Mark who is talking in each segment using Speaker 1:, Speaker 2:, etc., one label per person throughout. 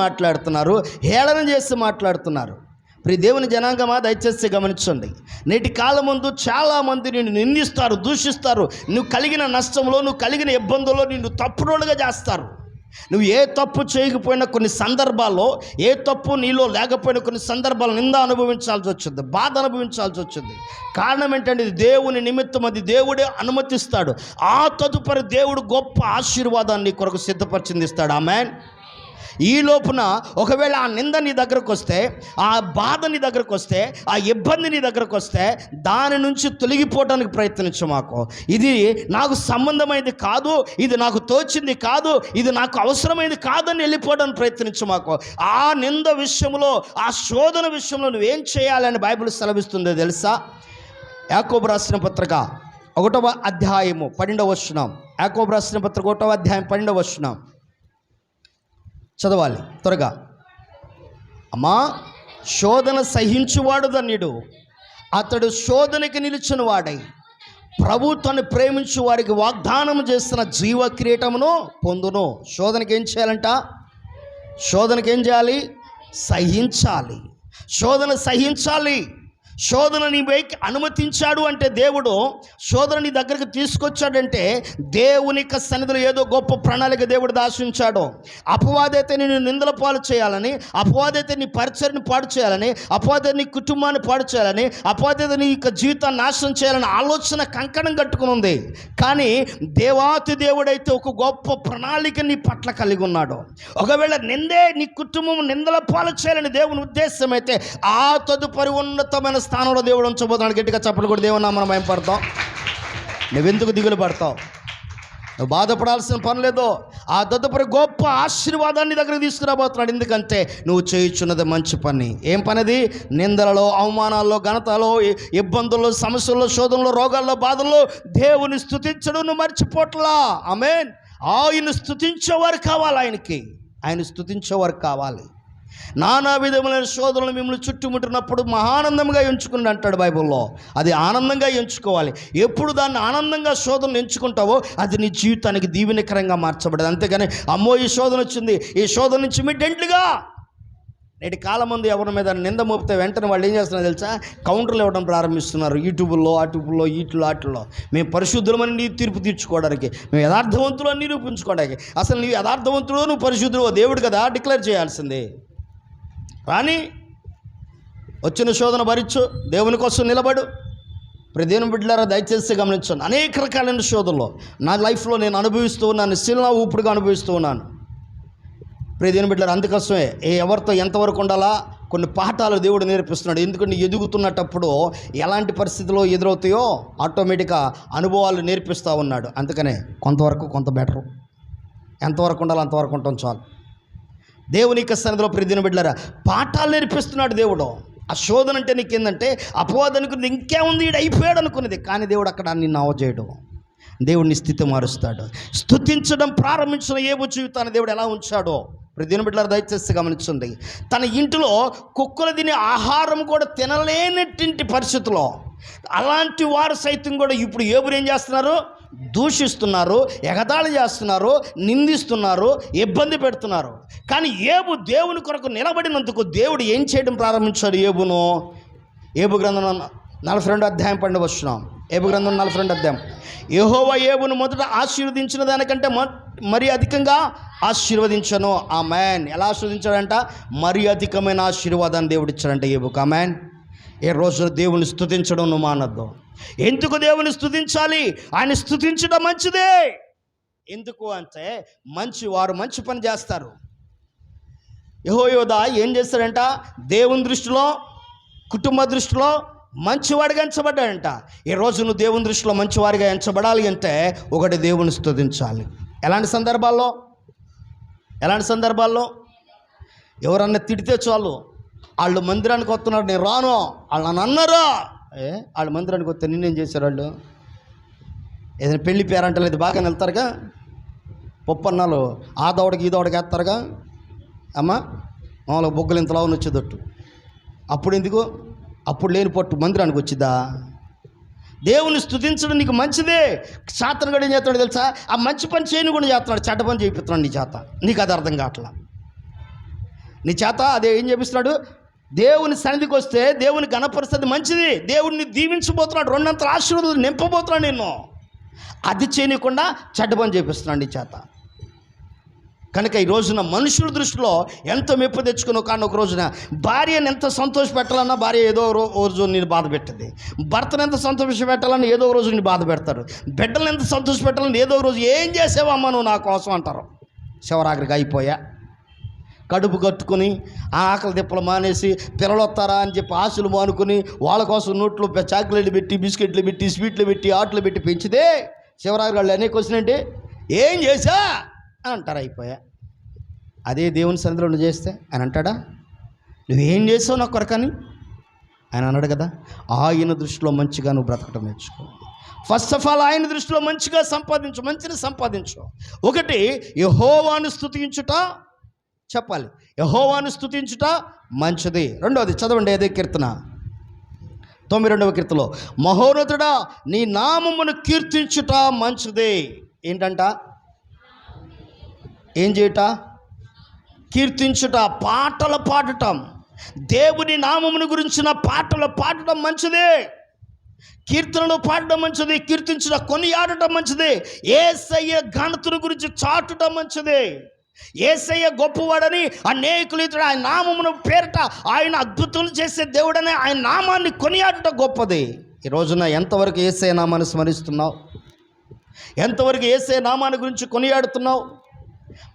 Speaker 1: మాట్లాడుతున్నారు, హేళన చేసి మాట్లాడుతున్నారు. ప్రియ దేవుని జనాంగమా, దయచేసి గమనించండి. నేటి కాలం ముందు చాలామంది నిన్ను నిందిస్తారు, దూషిస్తారు. నువ్వు కలిగిన నష్టంలో, నువ్వు కలిగిన ఇబ్బందుల్లో నిన్ను తప్పుడోలుగా చేస్తారు. నువ్వు ఏ తప్పు చేయకపోయినా కొన్ని సందర్భాల్లో, ఏ తప్పు నీలో లేకపోయినా కొన్ని సందర్భాలు నింద అనుభవించాల్సి వచ్చింది, బాధ అనుభవించాల్సి వచ్చింది. కారణం ఏంటంటే ఇది దేవుని నిమిత్తం, అది దేవుడే అనుమతిస్తాడు. ఆ తదుపరి దేవుడు గొప్ప ఆశీర్వాదాన్ని కొరకు సిద్ధపరిచింది ఇస్తాడు. ఆమేన్. ఈ లోపున ఒకవేళ ఆ నింద నీ దగ్గరకు వస్తే, ఆ బాధ నీ దగ్గరకు వస్తే, ఆ ఇబ్బంది నీ దగ్గరకు వస్తే, దాని నుంచి తొలగిపోవడానికి ప్రయత్నించు. మాకు ఇది నాకు సంబంధమైనది కాదు, ఇది నాకు తోచింది కాదు, ఇది నాకు అవసరమైనది కాదని వెళ్ళిపోవడానికి ప్రయత్నించు. మాకు ఆ నింద విషయంలో, ఆ శోధన విషయంలో నువ్వేం చేయాలని బైబిల్ సెలవిస్తుందో తెలుసా? యాకోబు రాసిన పత్రిక 1వ అధ్యాయము 12వ వచనం. యాకోబు రాసిన పత్రిక 1వ అధ్యాయం 12వ వచనం చదవాలి త్వరగా. అమ్మా, శోధన సహించువాడు ధన్యుడు, అతడు శోధనకి నిలిచిన వాడై ప్రభు తను ప్రేమించు వారికి వాగ్దానం చేస్తున్న జీవ కిరీటమును పొందును. శోధనకి ఏం చేయాలంట? శోధనకి ఏం చేయాలి? సహించాలి. శోధన సహించాలి. శోధన నీ పైకి అనుమతించాడు అంటే, దేవుడు శోధన నీ దగ్గరికి తీసుకొచ్చాడంటే దేవుని సన్నిధిలో ఏదో గొప్ప ప్రణాళిక దేవుడు దాచించాడు. అపవాదైతే నేను నిందల పాలు చేయాలని, అపవాదైతే నీ పరిచర్ని పాడు చేయాలని, అపవాదైతే నీ కుటుంబాన్ని పాడు చేయాలని, అపవాదైతే నీ జీవితాన్ని నాశనం చేయాలని ఆలోచన కంకణం కట్టుకుని ఉంది. కానీ దేవాతి దేవుడైతే ఒక గొప్ప ప్రణాళిక నీ పట్ల కలిగి ఉన్నాడు. ఒకవేళ నిందే నీ కుటుంబం నిందల పాలు చేయాలని దేవుని ఉద్దేశం అయితే, ఆ తదుపరి ఉన్నతమైన స్థానంలో దేవుడు ఉంచబోతున్నాడు. గట్టిగా చప్పట్లు కూడా దేవుని నామమున మహిమపడతాం. నువ్వెందుకు దిగులు పడతావు? నువ్వు బాధపడాల్సిన పని లేదు. ఆ తదుపరి గొప్ప ఆశీర్వాదాన్ని దగ్గరికి తీసుకురాబోతున్నాడు. ఎందుకంటే నువ్వు చేయుచున్నది మంచి పని. ఏం పనిది? నిందలలో, అవమానాల్లో, ఘనతలో, ఇబ్బందుల్లో, సమస్యల్లో, శోధనలో, రోగాల్లో, బాధల్లో దేవుని స్తుతించడం నువ్వు మర్చిపోట్లా. ఆమేన్. ఆయన స్తుతించేవారు కావాలి. ఆయన స్తుతించేవారు కావాలి. నానా విధములైన శోధనలు మిమ్మల్ని చుట్టుముట్టినప్పుడు మహానందంగా ఎంచుకుని అంటాడు బైబిల్లో. అది ఆనందంగా ఎంచుకోవాలి. ఎప్పుడు దాన్ని ఆనందంగా శోధనలు ఎంచుకుంటావో అది నీ జీవితానికి దీవెనకరంగా మార్చబడదు. అంతేగాని అమ్మో ఈ శోధన వచ్చింది, ఈ శోధన నుంచి ఇమ్మీడియట్గా. నేటి కాలం మంది ఎవరి మీద నింద మోపితే వెంటనే వాళ్ళు ఏం చేస్తున్నారు తెలుసా? కౌంటర్లు ఇవ్వడం ప్రారంభిస్తున్నారు. యూట్యూబ్లో, అటులో, వాటిలో. మేము పరిశుద్ధులమని నీ తీర్పు తీర్చుకోవడానికి, మేము యథార్థవంతులు అని నిరూపించుకోవడానికి. అసలు నీవు యథార్థవంతుడు, నువ్వు పరిశుద్ధుడు దేవుడు కదా డిక్లేర్ చేయాల్సిందే. కానీ వచ్చిన శోధన భరించు, దేవుని కోసం నిలబడు. ప్రదేని బిడ్డలారా, దయచేసి గమనించండి. అనేక రకాలైన శోధనలో నా లైఫ్లో నేను అనుభవిస్తూ ఉన్నాను, శిలా ఊపిరిగా అనుభవిస్తూ ఉన్నాను. ప్రదేని బిడ్డలారా, అందుకోసమే ఎవరితో ఎంతవరకు ఉండాలా కొన్ని పాఠాలు దేవుడు నేర్పిస్తున్నాడు. ఎందుకంటే ఎదుగుతున్నప్పుడు ఎలాంటి పరిస్థితుల్లో ఎదురవుతాయో ఆటోమేటిక్గా అనుభవాలు నేర్పిస్తూ ఉన్నాడు. అందుకనే కొంతవరకు కొంత బెటరు, ఎంతవరకు ఉండాలో అంతవరకు ఉంటాం చాలు. దేవుని సన్నిధిలో ప్రతిదిన బిడ్డలారా పాఠాలు నేర్పిస్తున్నాడు దేవుడు. ఆ శోధన అంటే నీకేందంటే అపవాదం అనుకున్నది ఇంకేముంది, ఈడు అయిపోయాడు అనుకున్నది. కానీ దేవుడు అక్కడ నిన్ను అవజేయడం, దేవుడిని స్థితి మారుస్తాడు. స్తుతించడం ప్రారంభించిన యోబు జీవితాన్ని దేవుడు ఎలా ఉంచాడో ప్రతిదిన బిడ్డలారా దయచేసి గమనించండి. తన ఇంటిలో కుక్కలు తినే ఆహారం కూడా తినలేనటువంటి పరిస్థితిలో అలాంటి వారు సైతం కూడా ఇప్పుడు యోబుని ఏం చేస్తున్నారు? దూషిస్తున్నారు, ఎగతాళి చేస్తున్నారు, నిందిస్తున్నారు, ఇబ్బంది పెడుతున్నారు. కానీ యోబు దేవుని కొరకు నిలబడినందుకు దేవుడు ఏం చేయడం ప్రారంభించాడు యోబును? యోబు గ్రంథం 42వ అధ్యాయం 12వ వచనం. యోబు గ్రంథం 42వ అధ్యాయం. యెహోవా యోబును మొదట ఆశీర్వదించిన దానికంటే మరి అధికంగా ఆశీర్వదించను. ఆమేన్. ఎలా ఆశీర్వదించాడంట? మరి అధికమైన ఆశీర్వాదాన్ని దేవుడు ఇచ్చాడంట యోబుకు. ఆమేన్. ఏ రోజు దేవుని స్తుతించడం నువ్వు మానద్దు. ఎందుకు దేవుని స్తుతించాలి? ఆయన స్తుతించడం మంచిదే. ఎందుకు అంటే వారు మంచి పని చేస్తారు. యెహోయాదా ఏం చేస్తాడంట? దేవుని దృష్టిలో, కుటుంబ దృష్టిలో మంచివాడిగా ఎంచబడ్డాడంట. ఈరోజు నువ్వు దేవుని దృష్టిలో మంచివాడిగా ఎంచబడాలి అంటే ఒకటి, దేవుని స్తుతించాలి. ఎలాంటి సందర్భాల్లో? ఎవరన్నా తిడితే చాలు, వాళ్ళు మందిరానికి వస్తున్నారు, నేను రాను, వాళ్ళు నన్ను అన్నారా? వాళ్ళు మందిరానికి వస్తే నిన్నేం చేశారు? వాళ్ళు ఏదైనా పెళ్లి పేరంటలు అయితే బాగా వెళ్తారుగా, పప్పన్నాలు ఆ దవడకి ఈ దవడకి వేస్తారుగా. అమ్మ మామూలుగా బొగ్గలు ఇంతలా వచ్చేదట్టు. అప్పుడు ఎందుకు? అప్పుడు లేని పట్టు మందిరానికి వచ్చిద్దా? దేవుని స్తుతించడం నీకు మంచిదే. శాతం కూడా ఏం చేస్తాడు తెలుసా? ఆ మంచి పని చేయని కూడా చేస్తున్నాడు, చెడ్డ పని చేయిస్తున్నాడు నీ చేత. నీకు అది అర్థం కావట్లా. నీ చేత అదే ఏం చేపిస్తున్నాడు? దేవుని సన్నిధికి వస్తే దేవుని ఘనపరిస్థితి మంచిది, దేవుడిని దీవించబోతున్నాడు, రెండంతల ఆశీర్వాదాలు నింపబోతున్నాడు నిన్ను. అది చేయకుండా చెడ్డ పని చేపిస్తున్నాడు నీ చేత. కనుక ఈ రోజున మనుషుల దృష్టిలో ఎంతో మెప్పు తెచ్చుకున్నావు. కానీ ఒక రోజున భార్యను ఎంత సంతోష పెట్టాలన్నా భార్య ఏదో రోజు నేను బాధ పెట్టింది, భర్తను ఎంత సంతోష పెట్టాలని ఏదో రోజు నేను బాధ పెడతారు, బిడ్డలను ఎంత సంతోష పెట్టాలని ఏదో రోజు ఏం చేసావమ్మా నువ్వు నా కోసం అంటారు. చివరాఖరికి అయిపోయా, కడుపు కట్టుకుని ఆ ఆకలి తిప్పలు మానేసి పిల్లలు వస్తారా అని చెప్పి ఆశలు మానుకుని వాళ్ళ కోసం నోట్లో చాక్లెట్లు పెట్టి, బిస్కెట్లు పెట్టి, స్వీట్లు పెట్టి, ఆటలు పెట్టి పెంచితే చివరాఖరి వాళ్ళు అనేక క్వశ్చన్ అంటే ఏం చేశా అని అంటారు. అయిపోయా. అదే దేవుని సన్నిధిలో నువ్వు చేస్తే ఆయన అంటాడా నువ్వేం చేసావు నా కొరకని? ఆయన అన్నాడు కదా, ఆయన దృష్టిలో మంచిగా నువ్వు బ్రతకటం నేర్చుకో. ఫస్ట్ ఆఫ్ ఆల్ ఆయన దృష్టిలో మంచిగా సంపాదించు, మంచిని సంపాదించు. ఒకటి, యెహోవాను స్తుతించుట చెప్పాలి, యెహోవాను స్తుతించుట మంచిది. రెండవది చదవండి, అదే కీర్తన 92వ కీర్తనలో, మహోన్నతుడా నీ నామమును కీర్తించుట మంచిది. ఏంటంట? ఏం చేయట? కీర్తించుట, పాటలు పాడటం, దేవుని నామమును గురించిన పాటలు పాడటం మంచిదే, కీర్తనలు పాడటం మంచిది, కీర్తించుట, కొనియాడటం మంచిది, యేసయ్య ఘనతను గురించి చాటుటం మంచిది. యేసయ్య గొప్పవాడని అనేకులు ఇతడు ఆయన నామమును పేరట ఆయన అద్భుతాలు చేసే దేవుడని ఆయన నామాన్ని కొనియాడటం గొప్పది. ఈ రోజున ఎంతవరకు యేసయ్య నామాన్ని స్మరిస్తున్నావు? ఎంతవరకు యేసయ్య నామాన్ని గురించి కొనియాడుతున్నావు?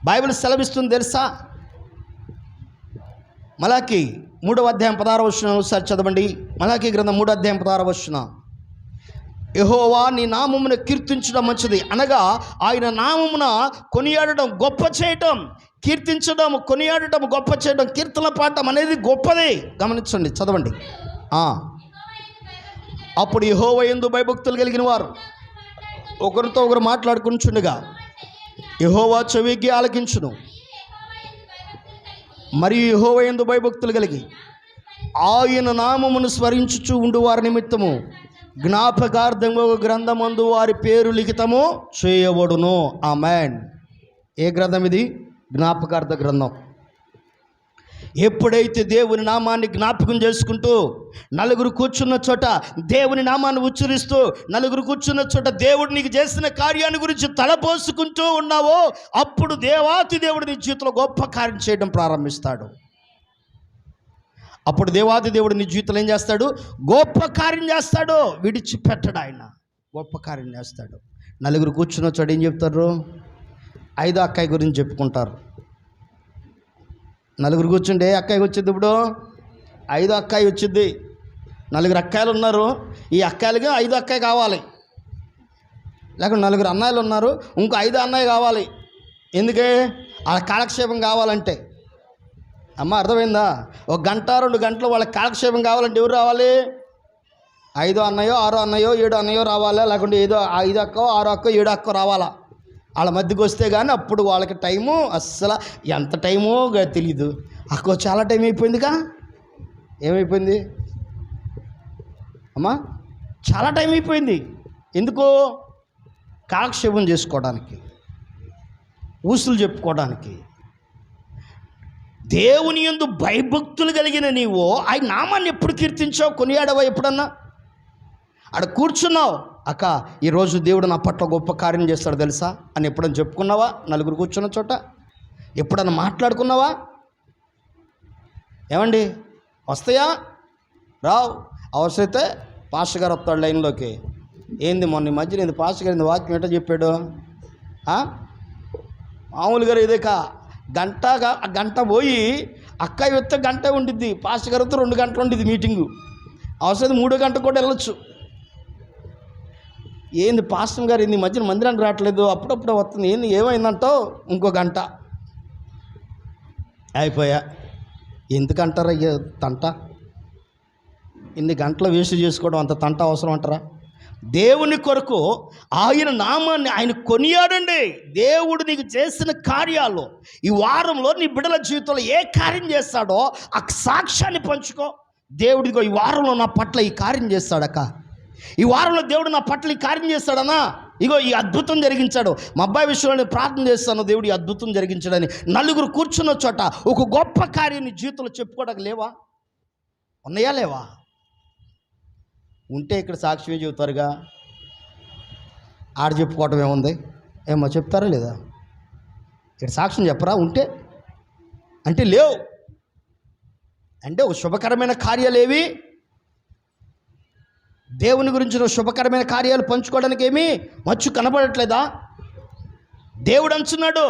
Speaker 1: బైబిల్ సెలవిస్తుంది తెలుసా? మలాకి 3వ అధ్యాయం 16వ వచనం ఒకసారి చదవండి. మలాకి గ్రంథం 3వ అధ్యాయం 16వ వచనం, యెహోవా నీ నామమును కీర్తించడం మంచిది, అనగా ఆయన నామమున కొనియాడడం గొప్ప చేయటం, కీర్తించడం కొనియాడటం గొప్ప చేయడం, కీర్తన పాడటం అనేది గొప్పది. గమనించండి, చదవండి. అప్పుడు యెహోవా యందు భయభక్తులు కలిగిన వారు ఒకరితో ఒకరు మాట్లాడుకుంటుండగా యెహోవా చెవికి ఆలకించును, మరియు యెహోవా యందు భయభక్తులు కలిగి ఆయన నామమును స్మరించుచు ఉండు వారి నిమిత్తము జ్ఞాపకార్థంగా ఒక గ్రంథమందు వారి పేరు లిఖితము చేయబడును. ఆమేన్. ఏ గ్రంథం ఇది? జ్ఞాపకార్థ గ్రంథం. ఎప్పుడైతే దేవుని నామాన్ని జ్ఞాపకం చేసుకుంటూ నలుగురు కూర్చున్న చోట దేవుని నామాన్ని ఉచ్చరిస్తూ నలుగురు కూర్చున్న చోట దేవుడు నీకు చేసిన కార్యాన్ని గురించి తలపోసుకుంటూ ఉన్నావో అప్పుడు దేవాతి దేవుడు నీ జీవితంలో గొప్ప కార్యం చేయడం ప్రారంభిస్తాడు. అప్పుడు దేవాది దేవుడు నీ జీవితంలో ఏం చేస్తాడు? గొప్ప కార్యం చేస్తాడు. విడిచిపెట్టడు, ఆయన గొప్ప కార్యం చేస్తాడు. నలుగురు కూర్చున్న చోట ఏం చెప్తారు? 5వ అక్కయ్య గురించి చెప్పుకుంటారు. నలుగురు కూర్చుంటే అక్కయ్య వచ్చింది, ఇప్పుడు 5వ అక్కయ్య వచ్చింది. నలుగురు అక్కాయలు ఉన్నారు, ఈ అక్కాయలుగా 5వ అక్కయ్య కావాలి. లేకుంటే నలుగురు అన్నయ్యలు ఉన్నారు, ఇంకో 5వ అన్నయ్య కావాలి. ఎందుకే? వాళ్ళ కాలక్షేపం కావాలంటే. అమ్మ అర్థమైందా? 1 గంట 2 గంటలు వాళ్ళ కాలక్షేపం కావాలంటే ఎవరు రావాలి? 5వ అన్నయ్యో 6వ అన్నయ్యో 7వ అన్నయ్యో రావాలా, లేకుంటే 5 అక్కో 6 అక్కో 7 అక్కో రావాలా. వాళ్ళ మధ్యకి వస్తే కానీ అప్పుడు వాళ్ళకి టైము అస్సలు ఎంత టైమో తెలీదు. అక్కో చాలా టైం అయిపోయిందిగా. ఏమైపోయింది అమ్మా? చాలా టైం అయిపోయింది. ఎందుకు? కాలక్షేపం చేసుకోవడానికి, ఊసులు చెప్పుకోవడానికి. దేవుని యందు భయభక్తులు కలిగిన నీవు ఆయన నామాన్ని ఎప్పుడు కీర్తించావు? కొనియాడవా ఎప్పుడన్నా? ఆడ కూర్చున్నావు, అక్క ఈరోజు దేవుడు నా పట్ల గొప్ప కార్యం చేస్తాడు తెలుసా అని ఎప్పుడన్నా చెప్పుకున్నావా? నలుగురు కూర్చున్న చోట ఎప్పుడన్నా మాట్లాడుకున్నావా? ఏమండి వస్తాయా? రావు. అవసరమైతే పాస్టర్ గారు వస్తాడు లైన్లోకి. ఏంది మొన్న మధ్యన ఏంది పాస్టర్ గారు ఏంది వాక్యం ఏంటో చెప్పాడు? మామూలుగా ఇదేక గంట పోయి అక్క వస్తే గంట ఉండిద్ది, పాస్టర్ గారు వస్తే 2 గంటలు ఉండిద్ది మీటింగు. అవసరం 3 గంటలు కూడా వెళ్ళొచ్చు. ఏంది పాస్టర్ గారు ఈ మధ్యన మందిరానికి రావట్లేదు, అప్పుడప్పుడు వస్తుంది, ఏంది ఏమైందంటావు? ఇంకో గంట అయిపోయా. ఎందుకంటారా తంట? ఇన్ని గంటలు వేస్ట్ చేసుకోవడం అంత తంట అవసరం అంటారా? దేవుని కొరకు ఆయన నామాన్ని ఆయన కొనియాడండి. దేవుడు నీకు చేసిన కార్యాలు ఈ వారంలో నీ బిడ్డల జీవితంలో ఏ కార్యం చేస్తాడో ఆ సాక్ష్యాన్ని పంచుకో. దేవుడిగో ఈ వారంలో నా పట్ల ఈ కార్యం చేస్తాడక్క, ఈ వారంలో దేవుడు నా పట్ల ఈ కార్యం చేస్తాడన్నా ఇగో ఈ అద్భుతం జరిగించాడు, మా అబ్బాయి విషయంలో నేను ప్రార్థన చేస్తాను, దేవుడు ఈ అద్భుతం జరిగించాడని నలుగురు కూర్చున్న చోట ఒక గొప్ప కార్యాన్ని జీవితంలో చెప్పుకోవడానికి లేవా? ఉన్నాయా లేవా? ఉంటే ఇక్కడ సాక్ష్యమే చెబుతారుగా, ఆడ చెప్పుకోవటం ఏముంది? ఏమో చెప్తారా లేదా? ఇక్కడ సాక్ష్యం చెప్పరా? ఉంటే అంటే లేవు అంటే ఒక శుభకరమైన కార్యాలు ఏవి? దేవుని గురించిన శుభకరమైన కార్యాలు పంచుకోవడానికి ఏమీ మచ్చు కనబడట్లేదా? దేవుడు అంటున్నాడు,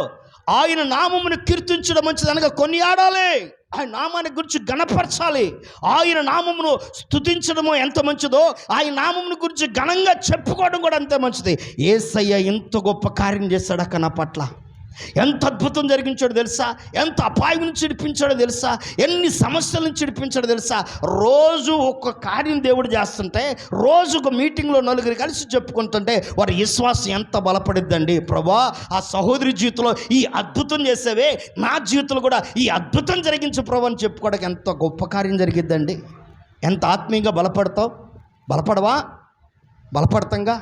Speaker 1: ఆయన నామమును కీర్తించడం మంచిది అనగా కొనియాడాలి, ఆయన నామాన్ని గురించి గణపరచాలి. ఆయన నామమును స్తుతించడము ఎంత మంచిదో ఆయన నామమును గురించి ఘనంగా చెప్పుకోవడం కూడా అంతే మంచిది. యేసయ్య ఎంత గొప్ప కార్యం చేశాడు అక్క నా పట్ల, ఎంత అద్భుతం జరిగించాడో తెలుసా, ఎంత అపాయం నుంచి విడిపించాడో తెలుసా, ఎన్ని సమస్యల నుంచి విడిపించాడో తెలుసా. రోజు ఒక్క కార్యం దేవుడు చేస్తుంటే, రోజు ఒక మీటింగ్లో నలుగురు కలిసి చెప్పుకుంటుంటే వారి విశ్వాసం ఎంత బలపడిద్దండి. ప్రభా, ఆ సహోదరి జీవితంలో ఈ అద్భుతం చేసేవే, నా జీవితంలో కూడా ఈ అద్భుతం జరిగించు ప్రభు అని చెప్పుకోవడానికి ఎంత గొప్ప కార్యం జరిగిద్దండి. ఎంత ఆత్మీయంగా బలపడతావు? బలపడవా? బలపడతాంగా.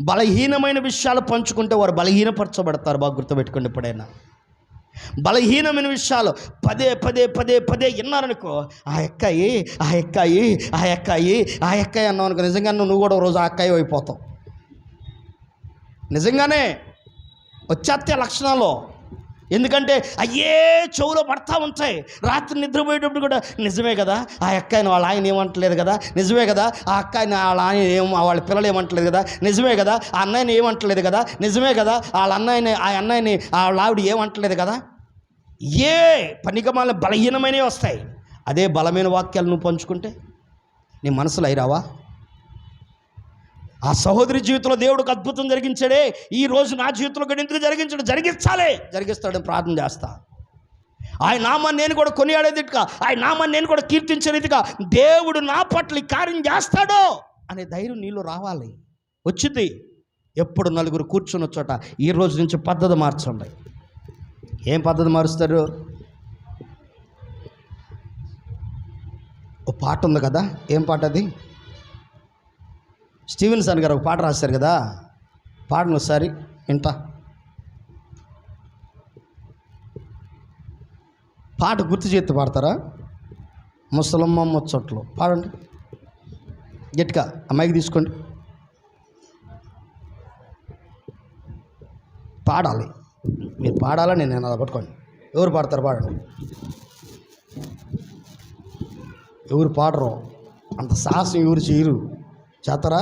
Speaker 1: బలహీనమైన విషయాలు పంచుకుంటే వారు బలహీనపరచబడతారు. బాగా గుర్తుపెట్టుకోండి. ఎప్పుడైనా బలహీనమైన విషయాలు పదే పదే పదే పదే విన్నారనుకో, ఆ ఎక్కాయి ఆ ఎక్కాయి ఆ ఎక్కాయి ఆ ఎక్కాయి అన్నావు అనుకో, నిజంగా నువ్వు కూడా రోజు ఆ ఎక్కాయి అయిపోతావు. నిజంగానే వచ్చేస్తే లక్షణాలు. ఎందుకంటే అయ్యే చెవులో పడతా ఉంటాయి. రాత్రి నిద్రపోయేటప్పుడు కూడా నిజమే కదా, ఆ అక్కాయిని వాళ్ళ ఆయన ఏమంటలేదు కదా, నిజమే కదా, ఆ అక్కాయిని వాళ్ళ ఆయన వాళ్ళ పిల్లలు ఏమంటలేదు కదా, నిజమే కదా, ఆ అన్నయ్యని ఏమంటలేదు కదా, నిజమే కదా, వాళ్ళ అన్నయ్యని వాళ్ళ ఆవిడ ఏమంటలేదు కదా. ఏ పనికిమాలిన బలహీనమైనవి వస్తాయి. అదే బలమైన వాక్యాలు నువ్వు పంచుకుంటే నీ మనసులో అయిరావా? ఆ సహోదరి జీవితంలో దేవుడికి అద్భుతం జరిగించాడే, ఈ రోజు నా జీవితంలో కూడా ఎందుకు జరిగించాడు? జరిగిస్తాడని ప్రార్థన చేస్తా. ఆయన నామాన్ని నేను కూడా కొనియాడేదిగా, ఆయన నామాన్ని నేను కూడా కీర్తించేదిగా, దేవుడు నా పట్ల ఈ కార్యం చేస్తాడో అనే ధైర్యం నీలో రావాలి. వచ్చింది. ఎప్పుడు నలుగురు కూర్చున్న చోట ఈ రోజు నుంచి పద్ధతి మార్చండి. ఏం పద్ధతి మారుస్తారు? ఓ పాట ఉంది కదా, ఏం పాట అది? స్టీవెన్సన్ గారు ఒక పాట రాశారు కదా, పాటను ఒకసారి వింటా. పాట గుర్తు చేతి పాడతారా? ముసలమ్మ ముచ్చట్లు పాడండి గట్టిగా. అమ్మాయికి తీసుకోండి, పాడాలి. మీరు పాడాలని నేను అలా పట్టుకోండి. ఎవరు పాడతారు? పాడండి. ఎవరు పాడరు? అంత సాహసం ఎవరు చేయరు. చేస్తారా?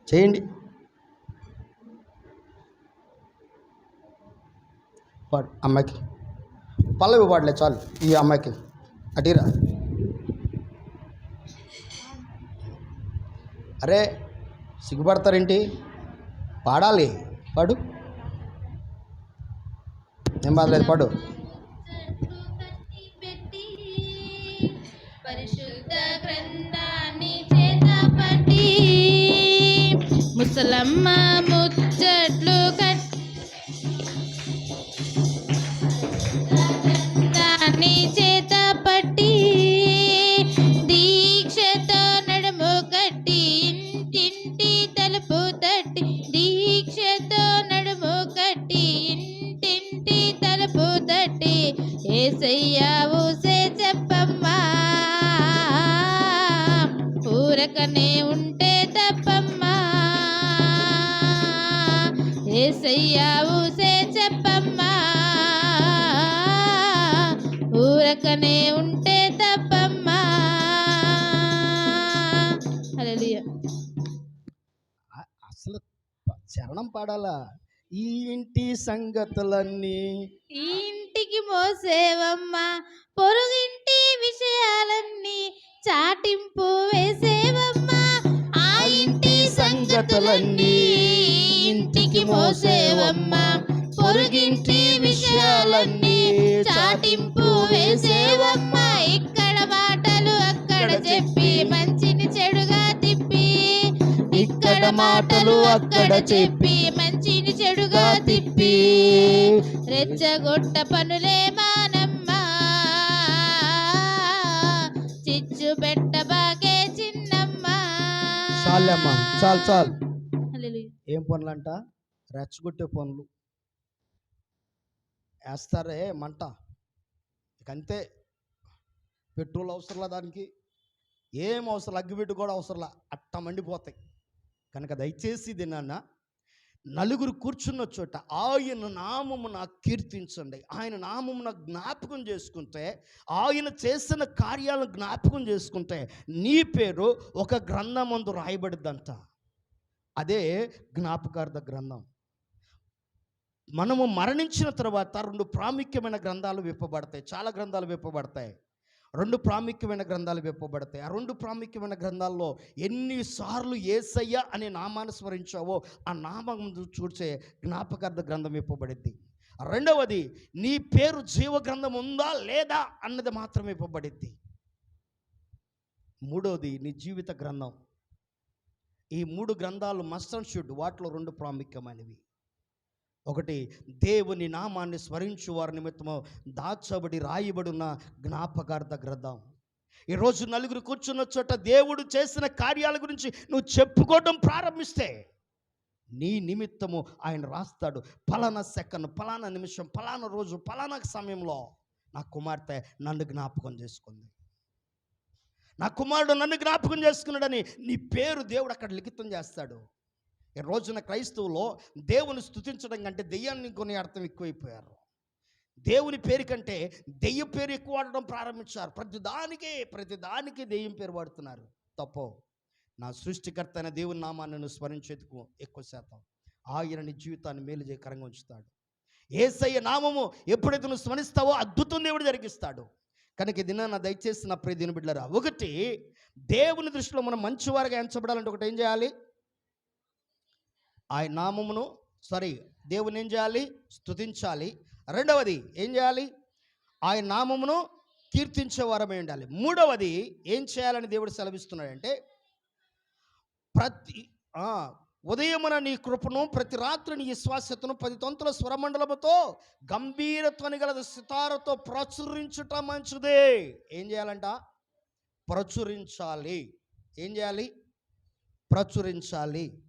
Speaker 1: చేయండి. పాడు. అమ్మాయికి పల్లవి పాడలే చాలు. ఈ అమ్మాయికి అటీరా. అరే సిగ్గుపడతారేంటి? పాడాలి. పాడు. ఏం బాధలేదు, పాడు.
Speaker 2: ముసలమ్మ ముచ్చట్లు దాన్ని చేత పట్టి దీక్షతో నడుము కట్టి ఇంటింటి తలుపు తట్టి, దీక్షతో నడుము కట్టి ఇంటింటి తలుపు తట్టి, యేసయ్యా ఊసే చెప్పమ్మా, ఊరకనే ఉంటే తప్పమ్మా, యేసయ్యా ఊసే చెప్పమ్మా, ఊరకనే ఉంటే తప్పమ్మా. హల్లెలూయా.
Speaker 1: అసలు చరణం పాడాలా? ఈ ఇంటి సంగతులన్నీ
Speaker 2: ఈ ఇంటికి మోసేవమ్మా, పొరుగింటి విషయాలన్నీ చాటింపు వేసేవమ్మా, ఆ ఇంటి సంగతులన్నీ ఇంటికి మోసేవమ్మా, పొరుగింటి విషయాలన్నీ చాటింపు వేసేవమ్మా, ఇక్కడ మాటలు అక్కడ చెప్పి మంచిని చెడుగా తిప్పి, ఇక్కడ మాటలు అక్కడ చెప్పి మంచిని చెడుగా తిప్పి, రెచ్చగొట్ట పనులే మానమ్మా, చిచ్చు పెట్ట బాగే చిన్నమ్మా.
Speaker 1: చాలమ్మా, చాలు.
Speaker 2: హల్లెలూయా.
Speaker 1: పనులు అంట, రెచ్చగొట్టే పనులు వేస్తారే మంట. ఇక అంతే, పెట్రోల్ అవసరంలా, దానికి ఏం అవసరం, అగ్గిపెట్టు కూడా అవసరంలా, అట్ట మండిపోతాయి. కనుక దయచేసి దీనాన్న నలుగురు కూర్చున్న చోట ఆయన నామమున కీర్తించండి. ఆయన నామమున జ్ఞాపకం చేసుకుంటే, ఆయన చేసిన కార్యాలను జ్ఞాపకం చేసుకుంటే నీ పేరు ఒక గ్రంథమందు రాయబడిద్దంట. అదే జ్ఞాపకార్థ గ్రంథం. మనము మరణించిన తర్వాత 2 ప్రాముఖ్యమైన గ్రంథాలు విప్పబడతాయి. చాలా గ్రంథాలు విప్పబడతాయి. 2 ప్రాముఖ్యమైన గ్రంథాలు విప్పబడతాయి. ఆ 2 ప్రాముఖ్యమైన గ్రంథాల్లో ఎన్నిసార్లు యేసయ్య అనే నామాన్ని స్మరించావో ఆ నామం చూసే జ్ఞాపకార్థ గ్రంథం విప్పబడింది. రెండవది, నీ పేరు జీవ గ్రంథం ఉందా లేదా అన్నది మాత్రం విప్పబడింది. మూడవది, నీ జీవిత గ్రంథం. ఈ 3 గ్రంథాలు మస్ట్ అండ్ షుడ్. వాటిలో 2 ప్రాముఖ్యమైనవి. ఒకటి, దేవుని నామాన్ని స్మరించు వారి నిమిత్తము దాచబడి రాయబడిన జ్ఞాపకార్థ గ్రంథం. ఈరోజు నలుగురు కూర్చున్న చోట దేవుడు చేసిన కార్యాల గురించి నువ్వు చెప్పుకోవడం ప్రారంభిస్తే నీ నిమిత్తము ఆయన రాస్తాడు. పలానా సెకండ్, పలానా నిమిషం, పలానా రోజు, పలానా సమయంలో నా కుమార్తె నన్ను జ్ఞాపకం చేసుకుంది, నా కుమారుడు నన్ను జ్ఞాపకం చేసుకున్నాడని నీ పేరు దేవుడు అక్కడ లిఖితం చేస్తాడు. ఈ రోజున క్రైస్తవులో దేవుని స్తుతించడం కంటే దెయ్యాన్ని కొని అర్థం ఎక్కువైపోయారు. దేవుని పేరు కంటే దెయ్య పేరు ఎక్కువ వాడడం ప్రారంభించారు. ప్రతిదానికి దెయ్యం పేరు వాడుతున్నారు. తప్పు. నా సృష్టికర్త అయిన దేవుని నామాన్ని స్మరించేందుకు ఎక్కువ శాతం ఆయన నీ జీవితాన్ని మేలుజేకరంగా ఉంచుతాడు. యేసయ్య నామము ఎప్పుడైతే నువ్వు స్మరిస్తావో అద్భుతం దేవుడు జరిగిస్తాడు. కనుక ఇది నా దయచేసి నా ప్రియ దేవుని బిడ్డలారా, ఒకటి, దేవుని దృష్టిలో మనం మంచివారిగా ఎంచబడాలంటే ఒకటి ఏం చేయాలి? ఆయన నామమును దేవుని ఏం చేయాలి? స్తుతించాలి. రెండవది ఏం చేయాలి? ఆయన నామమును కీర్తించేవారమే ఉండాలి. మూడవది ఏం చేయాలని దేవుడు సెలవిస్తున్నాడంటే, ఉదయమున నీ కృపను, ప్రతి రాత్రి నీ విశ్వాసతను 10 తంతుల స్వరమండలముతో గంభీరత్వని గల సితారతో ప్రచురించుట మంచిదే. ఏం చేయాలంట? ప్రచురించాలి. ఏం చేయాలి?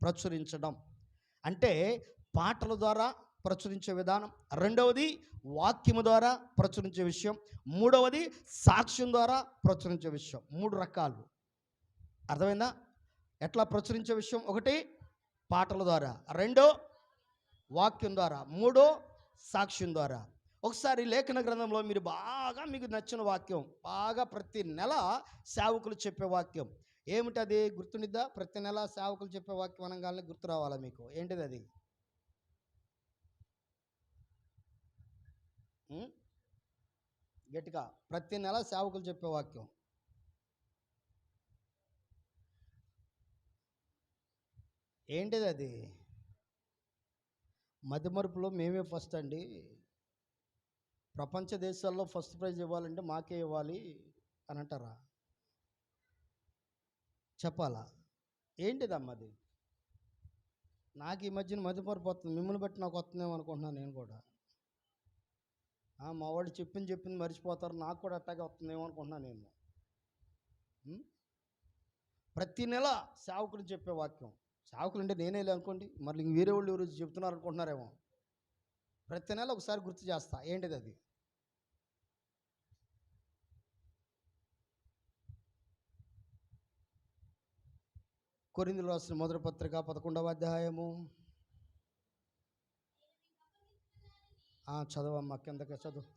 Speaker 1: ప్రచురించడం అంటే పాటల ద్వారా ప్రచురించే విధానం. రెండవది వాక్యము ద్వారా ప్రచురించే విషయం. మూడవది సాక్ష్యం ద్వారా ప్రచురించే విషయం. 3 రకాలు. అర్థమైందా? ఎట్లా ప్రచురించే విషయం? ఒకటి పాటల ద్వారా, రెండో వాక్యం ద్వారా, మూడో సాక్ష్యం ద్వారా. ఒకసారి లేఖన గ్రంథంలో మీరు మీకు నచ్చిన వాక్యం, ప్రతి నెల సేవకులు చెప్పే వాక్యం ఏమిటి? అది గుర్తునిద్దా? ప్రతి నెల సేవకులు చెప్పే వాక్యం అనగానే గుర్తు రావాలా మీకు? ఏంటిది అది? గట్టిగా, ప్రతి నెల సేవకులు చెప్పే వాక్యం ఏంటిది? అది మధ్యమరుపులో మేమే ఫస్ట్ అండి, ప్రపంచ దేశాల్లో ఫస్ట్ ప్రైజ్ ఇవ్వాలంటే మాకే ఇవ్వాలి అని అంటారా? చెప్పాలా? ఏంటిదమ్మా అది? నాకు ఈ మధ్యన మధ్యమరుపు వస్తుంది. మిమ్మల్ని బట్టి నాకు వస్తుందేమో అనుకుంటున్నాను నేను కూడా. మా వాళ్ళు చెప్పింది మర్చిపోతారు, నాకు కూడా అట్టాగే వస్తుందేమో అనుకుంటున్నాను నేను. ప్రతి నెల సేవకులు చెప్పే వాక్యం. సేవకులు అంటే నేనే అనుకోండి, మళ్ళీ వేరే వాళ్ళు ఎవరు చెప్తున్నారు అనుకుంటున్నారేమో. ప్రతి నెల ఒకసారి గుర్తు చేస్తా. ఏంటిది అది? కొరింథీయులకు రాసిన మొదటి పత్రిక 11వ అధ్యాయము. చదవమ్మా, కిందకి చదువు.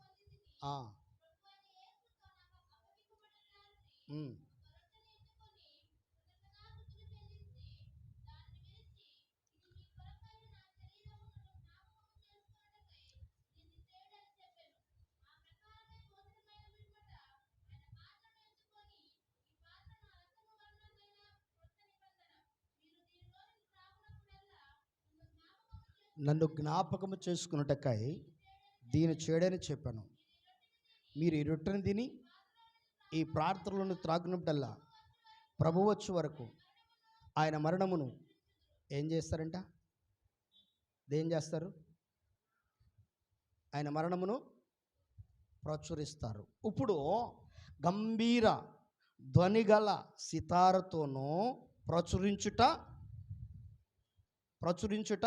Speaker 1: నన్ను జ్ఞాపకము చేసుకున్నటకై దీని చేయడని చెప్పాను. మీరు ఈ రొట్టెని తిని ఈ ప్రార్థనలను త్రాగునప్పుడల్లా ప్రభువు వచ్చే వరకు ఆయన మరణమును ఏం చేస్తారంట? ఏం చేస్తారు? ఆయన మరణమును ప్రచురిస్తారు. ఇప్పుడు గంభీర ధ్వనిగల సితారతోనూ ప్రచురించుట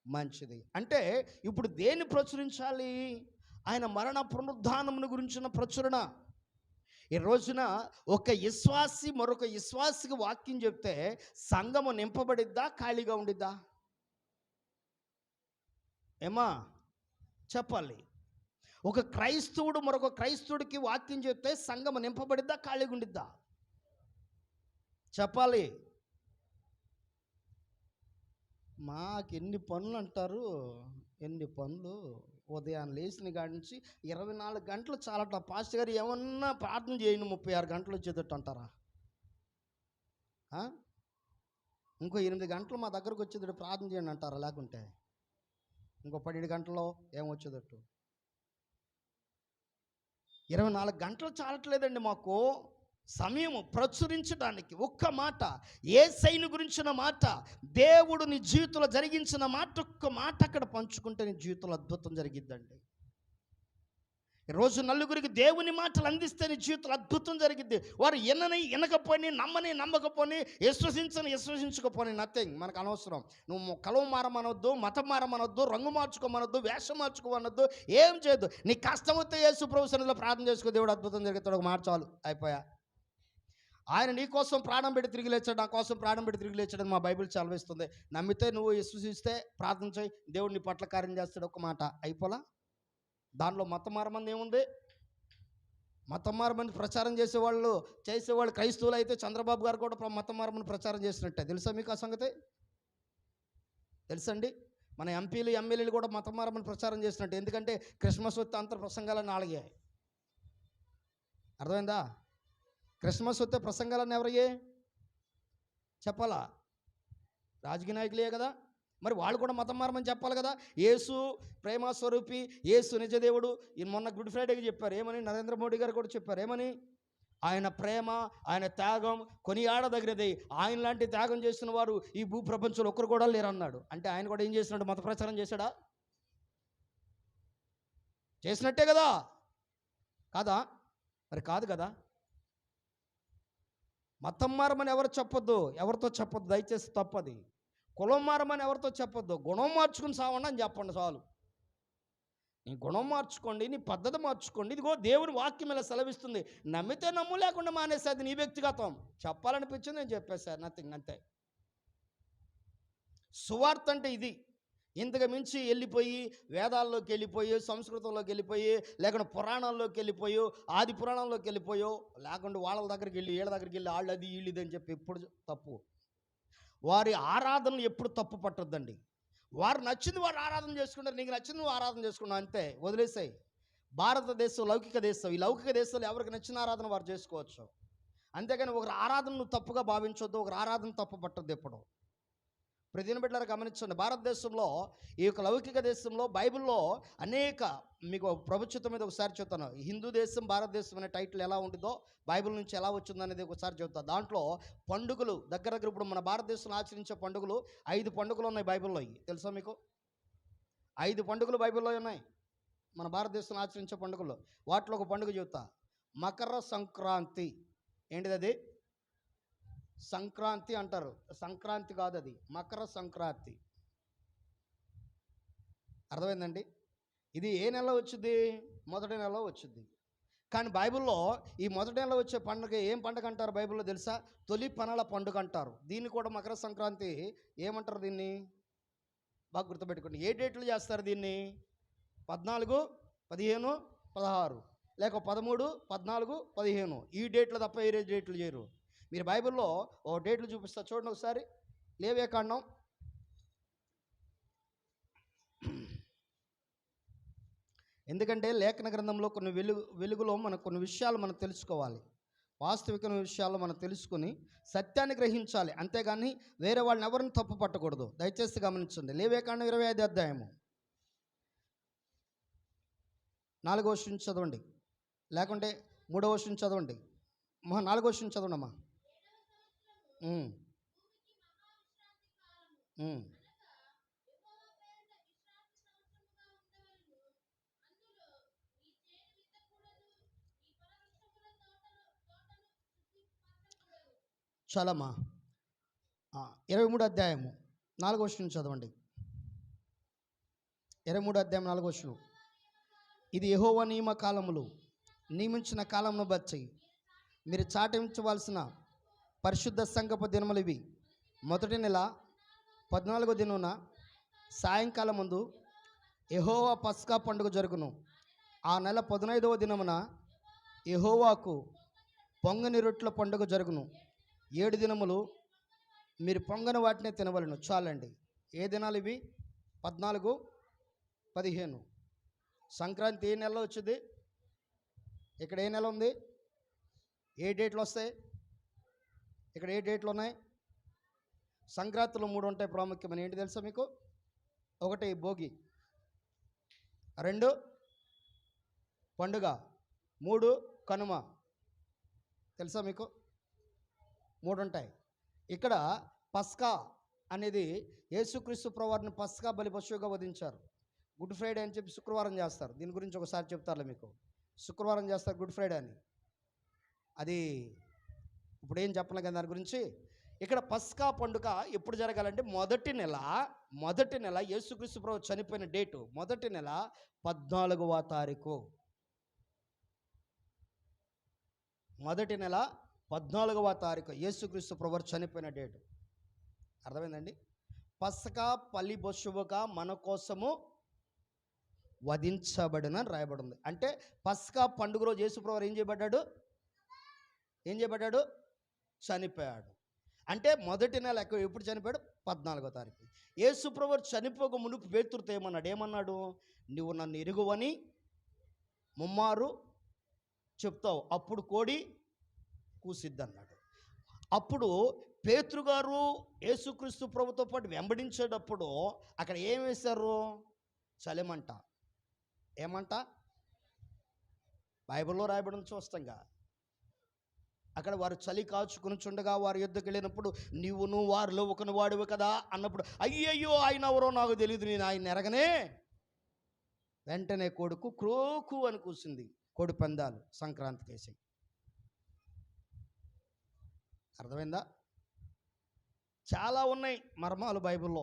Speaker 1: మంచిది. అంటే ఇప్పుడు దేన్ని ప్రచురించాలి? ఆయన మరణ పునరుద్ధానమును గురించిన ప్రచురణ. ఈ రోజున ఒక విశ్వాసి మరొక విశ్వాసికి వాక్యం చెప్తే సంఘము నింపబడిద్దా, ఖాళీగా ఉండిద్దా? ఏమా చెప్పాలి. ఒక క్రైస్తవుడు మరొక క్రైస్తవుడికి వాక్యం చెప్తే సంఘము నింపబడిద్దా, ఖాళీగా ఉండిద్దా? చెప్పాలి. మాకు ఎన్ని పనులు అంటారు, ఎన్ని పనులు. ఉదయాన్ని లేచిన కాడి నుంచి 24 గంటలు చాలట. పాస్టర్ గారు ఏమన్నా ప్రార్థన చేయండి 36 గంటలు వచ్చేటట్టు అంటారా? ఇంకో 8 గంటలు మా దగ్గరకు వచ్చేటట్టు ప్రార్థన చేయండి అంటారా? లేకుంటే ఇంకో 12 గంటల్లో ఏమొచ్చేటట్టు? 24 గంటలు చాలట్లేదండి మాకు సమయము ప్రచురించడానికి. ఒక్క మాట, యేసయ్యను గురించిన మాట, దేవుడు నీ జీవితంలో జరిగించిన మాట, ఒక్క మాట అక్కడ పంచుకుంటే నీ జీవితంలో అద్భుతం జరిగిద్దండి. ఈరోజు నలుగురికి దేవుని మాటలు అందిస్తే నీ జీవితంలో అద్భుతం జరిగిద్ది. వారు వినకపోని, నమ్మకపోని, విశ్వసించకపోని నథింగ్, మనకు అనవసరం. నువ్వు కలవ మారమనొద్దు, మతం మారమనొద్దు, రంగు మార్చుకోమనొద్దు, వేషం మార్చుకోమనొద్దు, ఏం చేయొద్దు. నీ కష్టమైతే యేసు ప్రభు సన్నిధిలో ప్రార్థన చేసుకో, దేవుడు అద్భుతం జరుగుతాడు. ఒక మాట చాలు, అయిపోయా. ఆయన నీ కోసం ప్రాణం పెట్టి తిరిగి లేచాడు, నా కోసం ప్రాణం పెట్టి తిరిగి లేచాడని మా బైబిల్ చదివిస్తుంది. నమ్మితే, నువ్వు విశ్వసిస్తే, ప్రార్థన చేయి, దేవుడు నీ పట్ల కార్యం చేస్తాడు. ఒక మాట అయిపోలా. దానిలో మతం మారమంది ఏముంది? మతం మారమని ప్రచారం చేసేవాళ్ళు క్రైస్తవులు అయితే చంద్రబాబు గారు కూడా మతం మారమని ప్రచారం చేసినట్టే. తెలుసా మీకు ఆ సంగతి? తెలుసండి. మన ఎంపీలు ఎమ్మెల్యేలు కూడా మతం మారమని ప్రచారం చేసినట్టు. ఎందుకంటే క్రిస్మస్ వస్తే అంత ప్రసంగాలన్నీ ఆలయ్యాయి. అర్థమైందా? క్రిస్మస్ వస్తే ప్రసంగాలన్నీ ఎవరయ్యాయి చెప్పాలా? రాజకీయ నాయకులే కదా. మరి వాళ్ళు కూడా మతం మారమని చెప్పాలి కదా. యేసు ప్రేమ స్వరూపి, యేసు నిజదేవుడు. మొన్న గుడ్ ఫ్రైడేకి చెప్పారు ఏమని? నరేంద్ర మోడీ గారు కూడా చెప్పారు ఏమని? ఆయన ప్రేమ, ఆయన త్యాగం కొనియాడదగినది. ఆయన లాంటి త్యాగం చేసిన వారు ఈ భూ ప్రపంచంలో ఒక్కరు కూడా లేరన్నాడు. అంటే ఆయన కూడా ఏం చేసినాడు? మత ప్రచారం చేశాడా? చేసినట్టే కదా, కాదా? మరి కాదు కదా. మతం మారమని ఎవరు చెప్పొద్దు, ఎవరితో చెప్పొద్దు దయచేసి, తప్పది. కులం మారమని ఎవరితో చెప్పొద్దు, గుణం మార్చుకుని సావండి అని చెప్పండి చాలు. నీ గుణం మార్చుకోండి, నీ పద్ధతి మార్చుకోండి. ఇదిగో దేవుని వాక్యం ఇలా సెలవిస్తుంది. నమ్మితే నమ్ము, లేకుండా మానేసి, అది నీ వ్యక్తిగతం. చెప్పాలనిపించింది, నేను చెప్పేశాను, నథింగ్, అంతే. సువార్త అంటే ఇది. ఇంతకు మించి వెళ్ళిపోయి వేదాల్లోకి వెళ్ళిపోయి, సంస్కృతంలోకి వెళ్ళిపోయి, లేకుండా పురాణాల్లోకి వెళ్ళిపోయో, ఆది పురాణంలోకి వెళ్ళిపోయో, లేకుండా వాళ్ళ దగ్గరికి వెళ్ళి వీళ్ళ దగ్గరికి వెళ్ళి వాళ్ళు అది వీళ్ళు ఇది అని చెప్పి ఎప్పుడు తప్పు. వారి ఆరాధనలు ఎప్పుడు తప్పు పట్టొద్దండి. వారు నచ్చింది వారు ఆరాధన చేసుకుంటారు, నీకు నచ్చింది నువ్వు ఆరాధన చేసుకున్నావు, అంతే, వదిలేసాయి. భారతదేశం లౌకిక దేశం. ఈ లౌకిక దేశంలో ఎవరికి నచ్చిన ఆరాధన వారు చేసుకోవచ్చు. అంతేగాని ఒకరి ఆరాధన నువ్వు తప్పుగా భావించొద్దు, ఒకరి ఆరాధన తప్పు పట్టొద్దు ఎప్పుడు. ప్రతిదిన బిడ్డలారా గమనించండి. భారతదేశంలో, ఈ యొక్క లౌకిక దేశంలో బైబిల్లో అనేక, మీకు ప్రభుత్వం మీద ఒకసారి చెప్తాను. హిందూ దేశం, భారతదేశం అనే టైటిల్ ఎలా ఉంటుందో, బైబిల్ నుంచి ఎలా వచ్చిందనేది ఒకసారి చెప్తాను. దాంట్లో పండుగలు దగ్గర ఇప్పుడు మన భారతదేశంలో ఆచరించే పండుగలు 5 పండుగలు ఉన్నాయి బైబిల్లో. తెలుసా మీకు? 5 పండుగలు బైబిల్లో ఉన్నాయి మన భారతదేశంలో ఆచరించే పండుగలు. వాటిలో ఒక పండుగ చెప్తా, మకర సంక్రాంతి. ఏంటిది అది? సంక్రాంతి అంటారు. సంక్రాంతి కాదు అది, మకర సంక్రాంతి. అర్థమైందండి? ఇది ఏ నెలలో వచ్చింది? మొదటి నెలలో వచ్చింది. కానీ బైబిల్లో ఈ మొదటి నెలలో వచ్చే పండుగ ఏం పండుగ అంటారు బైబిల్లో తెలుసా? తొలి పనల పండుగ అంటారు. దీన్ని కూడా మకర సంక్రాంతి ఏమంటారు? దీన్ని బాగా గుర్తుపెట్టుకోండి. ఏ డేట్లు చేస్తారు దీన్ని? 14, 15, 16, లేక 13, 14, 15. ఈ డేట్లు తప్ప వేరే డేట్లు చేయరు. మీరు బైబిల్లో ఓ డేట్లు చూపిస్తా చూడండి ఒకసారి. లేవియాకాండం, ఎందుకంటే లేఖన గ్రంథంలో కొన్ని వెలుగులో మనకు కొన్ని విషయాలు మనం తెలుసుకోవాలి. వాస్తవిక విషయాలు మనం తెలుసుకుని సత్యాన్ని గ్రహించాలి, అంతేగాని వేరే వాళ్ళని ఎవరిని తప్పు పట్టకూడదు. దయచేసి గమనించండి. లేవియాకాండం 25 అధ్యాయము 4వ వచనం చదవండి, లేకుంటే 3వ వచనం చదవండి. 4వ వచనం చదవండి అమ్మా. చాలమ్మా. 23వ అధ్యాయము 4వ వచనం చదవండి. 23 అధ్యాయం 4వ వచనం. ఇది యెహోవా నియమ కాలములు నియమించిన కాలమును బట్టి మీరు చాటించవలసిన పరిశుద్ధ సంగపు దినములు ఇవి. మొదటి నెల 14వ దినమున సాయంకాలం ముందు యెహోవా పస్కా పండుగ జరుగును. ఆ నెల 15వ దినమున యెహోవాకు పొంగని రొట్టెల పండుగ జరుగును. 7 దినములు మీరు పొంగని వాటినే తినవలను. చాలండి. ఏ దినాలు ఇవి? 14, 15. సంక్రాంతి ఏ నెలలో వచ్చింది? ఇక్కడ ఏ నెల ఉంది? ఏ డేట్లు వస్తాయి? ఇక్కడ ఏ డేట్లు ఉన్నాయి? సంక్రాంతిలో 3 ఉంటాయి ప్రాముఖ్యమైన. ఏంటి తెలుసా మీకు? 1 భోగి, 2 పండుగ, 3 కనుమ. తెలుసా మీకు? 3 ఉంటాయి. ఇక్కడ పస్కా అనేది యేసుక్రీస్తు ప్రభువారిని పస్కా బలి పశువుగా వధించారు. గుడ్ ఫ్రైడే అని చెప్పి శుక్రవారం చేస్తారు. దీని గురించి ఒకసారి చెప్తారులే మీకు. శుక్రవారం చేస్తారు గుడ్ ఫ్రైడే అని. అది ఇప్పుడు ఏం చెప్పను కదా దాని గురించి. ఇక్కడ పస్కా పండుగ ఎప్పుడు జరగాలంటే మొదటి నెల యేసుక్రీస్తు ప్రభు చనిపోయిన డేటు మొదటి నెల 14వ తారీఖు. మొదటి నెల 14వ తారీఖు యేసుక్రీస్తు ప్రభు చనిపోయిన డేటు. అర్థమైందండి? పస్కా పలి పశువుగా మన కోసము వధించబడిన రాయబడి ఉంది. అంటే పస్కా పండుగ రోజు యేసు ప్రభు ఏం చేయబడ్డాడు? చనిపోయాడు. అంటే మొదటి నెల ఎప్పుడు చనిపోయాడు? 14వ తారీఖు. యేసు ప్రభు చనిపోక మునుపు పేతురుతో ఏమన్నాడు? నువ్వు నన్ను ఎరుగువని ముమ్మారు చెప్తావు, అప్పుడు కోడి కూసిద్ది అన్నాడు. అప్పుడు పేతురు గారు యేసుక్రీస్తు ప్రభుతో పాటు వెంబడించేటప్పుడు అక్కడ ఏం వేశారు? చలిమంట. ఏమంట? బైబిల్లో రాయబడిన చూస్తాంగా. అక్కడ వారు చలి కాచుకుని చుండగా వారి యుద్ధకు వెళ్ళినప్పుడు నువ్వు వారిలో ఒకని వాడివి కదా అన్నప్పుడు, అయ్యయ్యో ఆయన ఎవరో నాకు తెలియదు, నేను ఆయన ఎరగనే. వెంటనే కొడుకు క్రోకు అని కూసింది. కోడి పందాలు సంక్రాంతికి వేసి. అర్థమైందా? చాలా ఉన్నాయి మర్మాలు బైబిల్లో.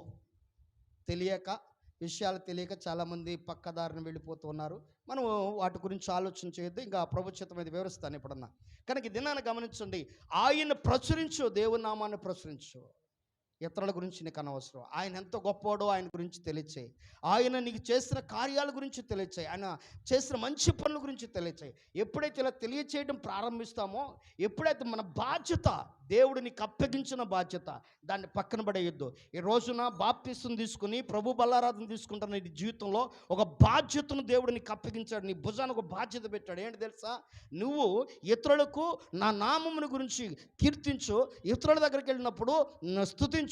Speaker 1: విషయాలు తెలియక చాలామంది పక్కదారిని వెళ్ళిపోతూ ఉన్నారు. మనం వాటి గురించి ఆలోచన చేయొద్దు. ఇంకా ప్రభుత్వం మీద వివరిస్తాను ఎప్పుడన్నా. కనుక దినాన్ని గమనించండి. ఆయన ప్రచురించు, దేవుని నామాన్ని ప్రచురించు. ఇతరుల గురించి నీకు అనవసరం. ఆయన ఎంత గొప్పవాడో ఆయన గురించి తెలియచేయి. ఆయన నీకు చేసిన కార్యాల గురించి తెలియచేయి. ఆయన చేసిన మంచి పనుల గురించి తెలియచేయి. ఎప్పుడైతే ఇలా తెలియచేయడం ప్రారంభిస్తామో, ఎప్పుడైతే మన బాధ్యత, దేవుడు నీకు అప్పగించిన బాధ్యత, దాన్ని పక్కన పడేయొద్దు. ఈ రోజున బాప్తిసం తీసుకుని ప్రభు బల్లారాధన తీసుకుంటున్న నీ జీవితంలో ఒక బాధ్యతను దేవుడు నీకు అప్పగించాడు. నీ భుజానికి ఒక బాధ్యత పెట్టాడు. ఏంటి తెలుసా? నువ్వు ఇతరులకు నా నామముని గురించి కీర్తించు. ఇతరుల దగ్గరికి వెళ్ళినప్పుడు స్తుతించు.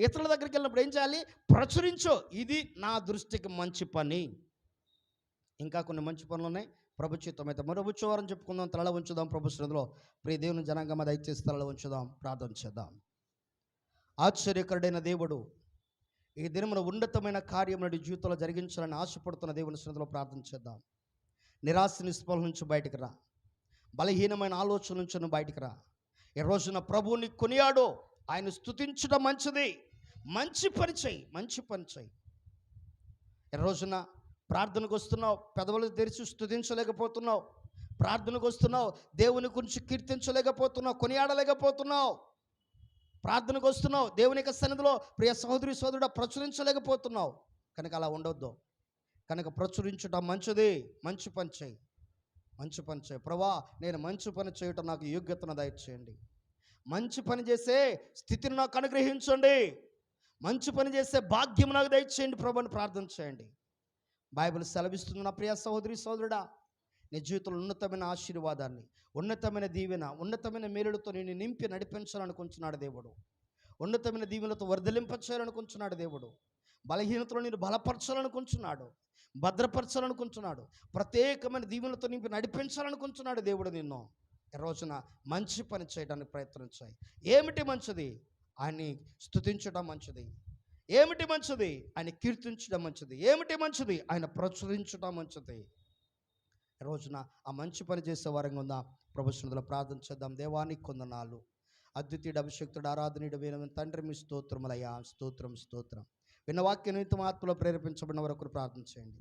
Speaker 1: ఇతరుల దగ్గరికి వెళ్ళినప్పుడు ఏం చేయాలి? ప్రచురించు. ఇది నా దృష్టికి మంచి పని. ఇంకా కొన్ని మంచి పనులు ఉన్నాయి. ప్రభు చిత్తం అయితే మరో బుచ్చవారం చెప్పుకుందాం. తల ఉంచుదాం ప్రభు సన్నిధిలో. ప్రియ దేవుని జనాంగమ దయచేసి తల ఉంచుదాం, ప్రార్థన చేద్దాం. ఆశ్చర్యకరుడైన దేవుడు ఈ దినమున ఉన్నతమైన కార్యం నాటి జీవితంలో జరిగించాలని ఆశపడుతున్న దేవుని సన్నిధిలో ప్రార్థన చేద్దాం. నిరాశ నిస్పృహల నుంచి బయటికి రా. బలహీనమైన ఆలోచన నుంచి నువ్వు బయటికి రా. ఈ రోజున ప్రభువుని కొనియాడు. ఆయన స్తుతించడం మంచిది. మంచి పని చేయి. ఈ రోజున ప్రార్థనకు వస్తున్నావు, పెదవులు తెరిచి స్తుతించలేకపోతున్నావు. ప్రార్థనకు వస్తున్నావు, దేవుని గురించి కీర్తించలేకపోతున్నావు, కొనియాడలేకపోతున్నావు. ప్రార్థనకు వస్తున్నావు, దేవుని యొక్క సన్నిధిలో ప్రియ సహోదరి సోదరుడు ప్రచురించలేకపోతున్నావు. కనుక అలా ఉండొద్దు. కనుక ప్రచురించడం మంచిది. మంచి పని చేయి. ప్రభా, నేను మంచి పని చేయటం నాకు యోగ్యతను దయచేయండి. మంచి పని చేసే స్థితిని నాకు అనుగ్రహించండి. మంచి పని చేసే భాగ్యం నాకు దయచేయండి ప్రభుని ప్రార్థన చేయండి. బైబిల్ సెలవిస్తుంది, నా ప్రియ సహోదరి సోదరుడా, నీ జీవితంలో ఉన్నతమైన ఆశీర్వాదాన్ని, ఉన్నతమైన దీవెన, ఉన్నతమైన మేలులతో నేను నింపి నడిపించాలనుకుంటున్నాడు దేవుడు. ఉన్నతమైన దీవెనలతో వర్ధలింపచేయాలనుకుంటున్నాడు దేవుడు. బలహీనతలో నేను బలపరచాలనుకుంటున్నాడు, భద్రపరచాలనుకుంటున్నాడు. ప్రత్యేకమైన దీవెనలతో నింపి నడిపించాలనుకుంటున్నాడు దేవుడు నిన్ను. ఈ రోజున మంచి పని చేయడానికి ప్రయత్నించాయి. ఏమిటి మంచిది? ఆయన్ని స్తుతించడం మంచిది. ఏమిటి మంచిది? ఆయన కీర్తించడం మంచిది. ఏమిటి మంచిది? ఆయన ప్రచురించడం మంచిది. ఈ రోజున ఆ మంచి పని చేసే వారంగా ఉందా? ప్రభు సన్నిధిలో ప్రార్థన చేద్దాం. దేవానికి కొందనాలు. అద్వితీయుడు అభిషక్తుడు ఆరాధనీయుడు వేల తండ్రి మీ స్తోత్రములయ్యా. స్తోత్రం స్తోత్రం. విన్న వాక్య నిమిత్తం ఆత్మలో ప్రేరేపించబడిన వరకు ప్రార్థన చేయండి.